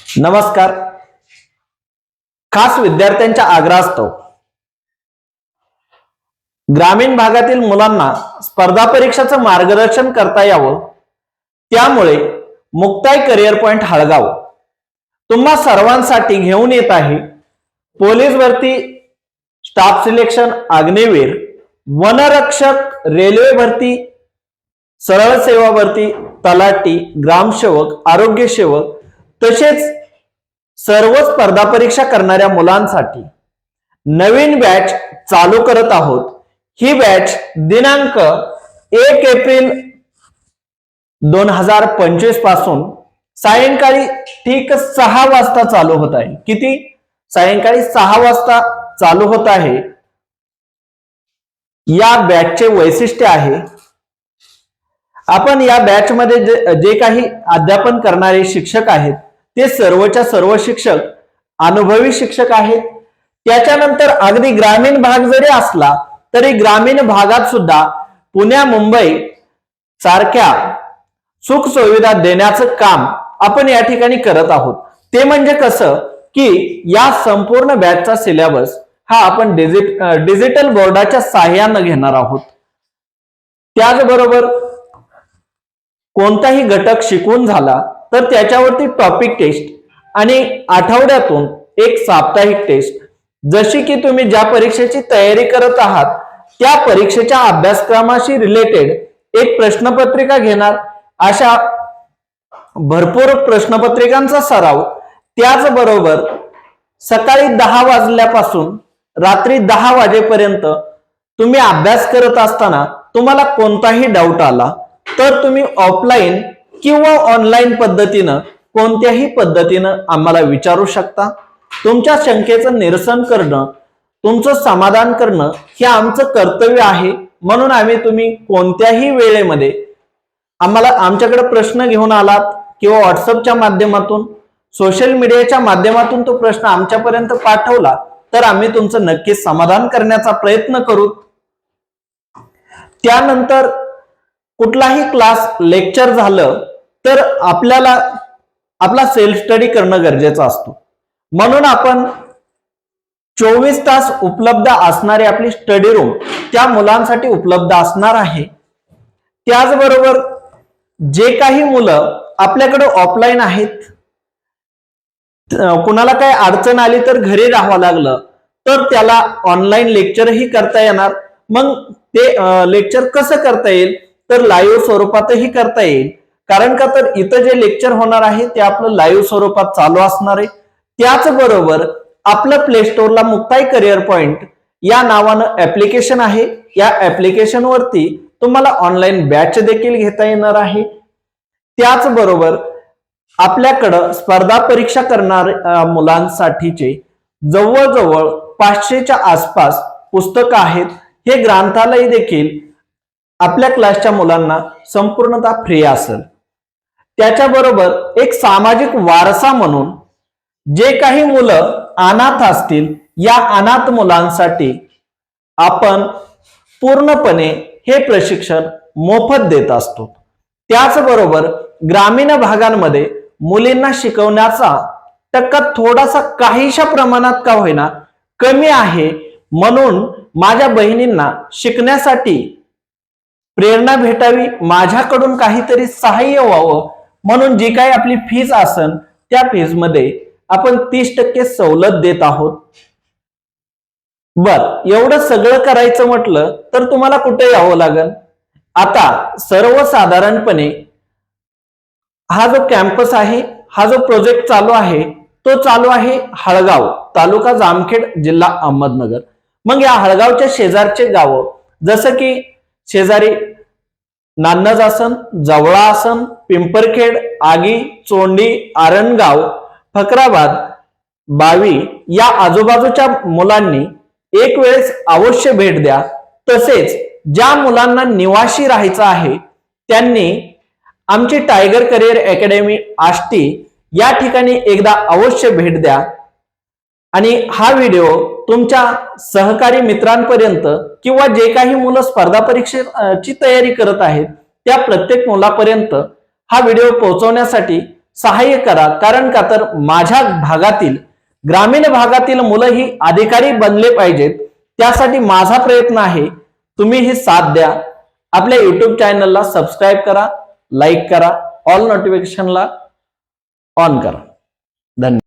नमस्कार. खास विद्यार्थ्यांच्या आग्रहास्तव ग्रामीण भागातील मुलांना स्पर्धा परीक्षाचं मार्गदर्शन करता यावं, त्यामुळे मुक्ताई करिअर पॉइंट हळगाव तुम्हा सर्वांसाठी घेऊन येत आहे पोलीस भरती, स्टाफ सिलेक्शन, अग्निवीर, वनरक्षक, रेल्वे भरती, सरळ सेवा भरती, तलाठी, ग्रामसेवक, आरोग्य सेवक तसेच सर्व स्पर्धा परीक्षा करणाऱ्या मुलांसाठी नवीन बॅच चालू करत आहोत. ही बॅच दिनांक 1 एप्रिल 2025 पासून सायंकाळी ठीक 6 वाजता चालू होत आहे. किती? सायंकाळी 6 वाजता चालू होत आहे. या बॅचचे वैशिष्ट्य आहे, आपण या बॅच मध्ये जे काही अध्यापन करणारे शिक्षक आहेत ते सर्वच्या सर्व शिक्षक अनुभवी शिक्षक आहेत. त्याच्यानंतर अगदी ग्रामीण भाग जरी असला तरी ग्रामीण भागात सुद्धा पुण्या मुंबई सारख्या सुख सुविधा देण्याचं काम आपण या ठिकाणी करत आहोत. ते म्हणजे कसं की या संपूर्ण बॅचचा सिलेबस हा आपण डिजिटल बोर्डाच्या सहाय्याने घेणार आहोत. त्याचबरोबर कोणताही घटक शिकवून झाला तर त्याच्यावरती टॉपिक टेस्ट आणि आठवड्यातून एक साप्ताहिक टेस्ट, जशी की तुम्ही ज्या परीक्षेची तयारी करत आहात त्या परीक्षेच्या अभ्यासक्रमाशी रिलेटेड एक प्रश्नपत्रिका घेणार. अशा भरपूर प्रश्नपत्रिकांचा सराव, त्याचबरोबर सकाळी 10 वाजल्यापासून रात्री 10 वाजेपर्यंत तुम्ही अभ्यास करत असताना तुम्हाला कोणताही डाऊट आला तर तुम्ही ऑफलाईन किंवा ऑनलाईन पद्धतीनं कोणत्याही पद्धतीनं आम्हाला विचारू शकता. तुमच्या शंकेचं निरसन करणं, तुमचं समाधान करणं हे आमचं कर्तव्य आहे. म्हणून आम्ही तुम्ही कोणत्याही वेळेमध्ये आम्हाला आमच्याकडे प्रश्न घेऊन आलात किंवा व्हॉट्सअपच्या माध्यमातून, सोशल मीडियाच्या माध्यमातून तो प्रश्न आमच्यापर्यंत पाठवला तर आम्ही तुमचं नक्कीच समाधान करण्याचा प्रयत्न करू. त्यानंतर कुठलाही क्लास लेक्चर झालं तर आपल्याला आपला सेल्फ स्टडी करणं गरजेचं असतो. म्हणून आपण 24 तास उपलब्ध असणारी आपली स्टडी रूम त्या मुलांसाठी उपलब्ध असणार आहे. त्याचबरोबर जे काही मुलं आपल्याकडे ऑफलाईन आहेत, कुणाला काही अडचण आली तर घरी राहावं लागलं तर त्याला ऑनलाईन लेक्चरही करता येणार. मग ते लेक्चर कसं करता येईल तर लाईव्ह स्वरूपातही करता येईल. कारण का तर इथं जे लेक्चर होणार आहे ते आपलं लाईव्ह स्वरूपात चालू असणार आहे. त्याचबरोबर आपलं प्ले स्टोअरला मुक्ताई करिअर पॉइंट या नावानं ऍप्लिकेशन आहे. या ऍप्लिकेशन वरती तुम्हाला ऑनलाईन बॅच देखील घेता येणार आहे. त्याचबरोबर आपल्याकडं स्पर्धा परीक्षा करणाऱ्या मुलांसाठीचे जवळजवळ 500च्या आसपास पुस्तकं आहेत. हे ग्रंथालय देखील आपल्या क्लासच्या मुलांना संपूर्णतः फ्री असेल. त्याच्याबरोबर एक सामाजिक वारसा म्हणून जे काही मुलं अनाथ असतील या अनाथ मुलांसाठी आपण पूर्णपणे हे प्रशिक्षण मोफत देत असतो. त्याचबरोबर ग्रामीण भागांमध्ये मुलींना शिकवण्याचा टक्का थोडासा काहीशा प्रमाणात का होईना कमी आहे. म्हणून माझ्या बहिणींना शिकण्यासाठी प्रेरणा भेटावी, माझ्याकडून काहीतरी सहाय्य व्हावं म्हणून जी काही आपली फीज असेल त्या फीज मध्ये आपण 30% सवलत देत आहोत. बर, एवढं सगळं करायचं म्हटलं तर तुम्हाला कुठे यावं लागेल? आता सर्वसाधारणपणे हा जो कॅम्पस आहे, हा जो प्रोजेक्ट चालू आहे तो चालू आहे हळगाव, तालुका जामखेड, जिल्हा अहमदनगर. मग या हळगावच्या शेजारचे गाव जसं की शेजारी नान्नज आसन, जवळा आसन, पिंपरखेड, आगी, चोंडी, आरणगाव, फकराबाद, बावी या आजूबाजूच्या मुलांनी एक वेळेस अवश्य भेट द्या. तसेच ज्या मुलांना निवासी राहायचं आहे त्यांनी आमची टायगर करिअर अकॅडमी आष्टी या ठिकाणी एकदा अवश्य भेट द्या. आणि हा व्हिडिओ तुमच्या सहकारी मित्रांपर्यंत किंवा जे काही मुलं स्पर्धा परीक्षेची तयारी करत आहेत त्या प्रत्येक मुलापर्यंत हा व्हिडिओ पोहोचवण्यासाठी सहाय्य करा, कारण का तर माझ्या भागातील ग्रामीण भागातील मुलं ही अधिकारी बनले पाहिजेत, त्यासाठी माझा प्रयत्न आहे. तुम्ही ही साथ द्या. आपल्या युट्यूब चॅनलला सबस्क्राईब करा, लाईक करा, ऑल नोटिफिकेशनला ऑन करा. धन्यवाद.